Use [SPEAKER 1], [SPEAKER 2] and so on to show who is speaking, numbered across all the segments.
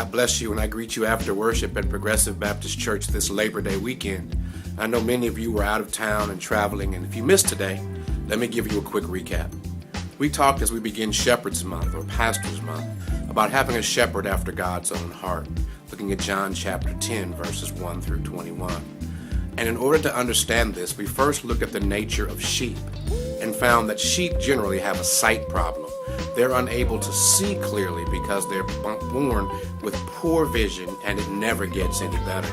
[SPEAKER 1] God bless you, and I greet you after worship at Progressive Baptist Church this Labor Day weekend. I know many of you were out of town and traveling, and if you missed today, let me give you a quick recap. We talked as we begin Shepherd's Month, or Pastor's Month, about having a shepherd after God's own heart, looking at John chapter 10, verses 1 through 21. And in order to understand this, we first looked at the nature of sheep and found that sheep generally have a sight problem. They're unable to see clearly because they're born with poor vision and it never gets any better.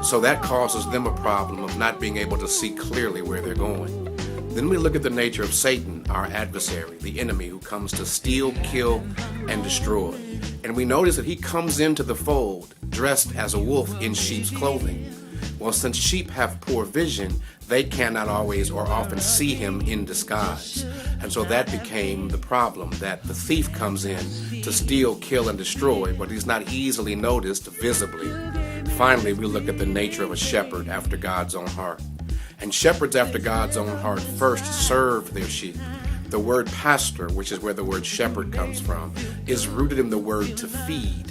[SPEAKER 1] So that causes them a problem of not being able to see clearly where they're going. Then we look at the nature of Satan, our adversary, the enemy who comes to steal, kill, and destroy. And we notice that he comes into the fold dressed as a wolf in sheep's clothing. Well, since sheep have poor vision, they cannot always or often see him in disguise. And so that became the problem, that the thief comes in to steal, kill, and destroy, but he's not easily noticed visibly. Finally, we look at the nature of a shepherd after God's own heart. And shepherds after God's own heart first serve their sheep. The word pastor, which is where the word shepherd comes from, is rooted in the word to feed.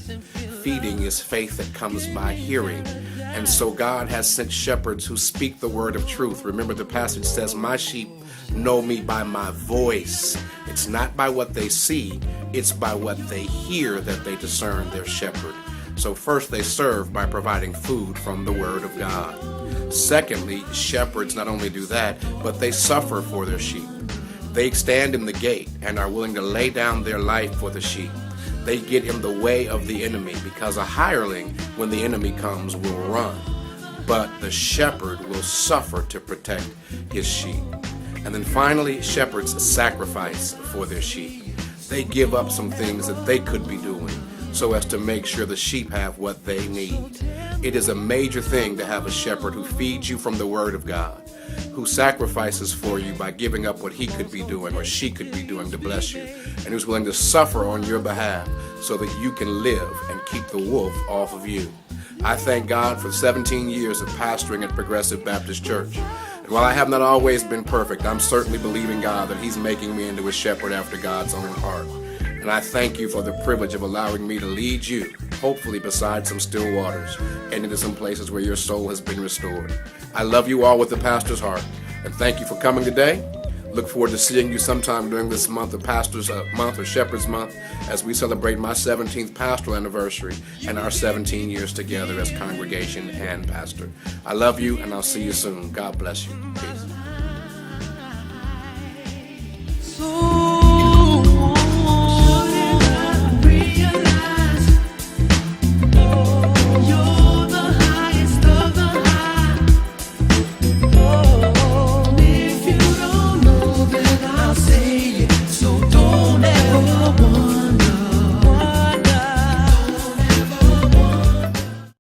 [SPEAKER 1] Feeding is faith that comes by hearing. And so God has sent shepherds who speak the word of truth. Remember, the passage says, "My sheep know me by my voice." It's not by what they see, it's by what they hear that they discern their shepherd. So first they serve by providing food from the word of God. Secondly, shepherds not only do that, but they suffer for their sheep. They stand in the gate and are willing to lay down their life for the sheep. They get in the way of the enemy, because a hireling, when the enemy comes, will run. But the shepherd will suffer to protect his sheep. And then finally, shepherds sacrifice for their sheep. They give up some things that they could be doing so as to make sure the sheep have what they need. It is a major thing to have a shepherd who feeds you from the word of God, who sacrifices for you by giving up what he could be doing or she could be doing to bless you, and who's willing to suffer on your behalf so that you can live and keep the wolf off of you. I thank God for 17 years of pastoring at Progressive Baptist Church. And while I have not always been perfect, I'm certainly believing God that he's making me into a shepherd after God's own heart. And I thank you for the privilege of allowing me to lead you, hopefully beside some still waters, and into some places where your soul has been restored. I love you all with the pastor's heart, and thank you for coming today. Look forward to seeing you sometime during this month of Pastor's Month or Shepherd's Month as we celebrate my 17th pastoral anniversary and our 17 years together as congregation and pastor. I love you, and I'll see you soon. God bless you. Peace.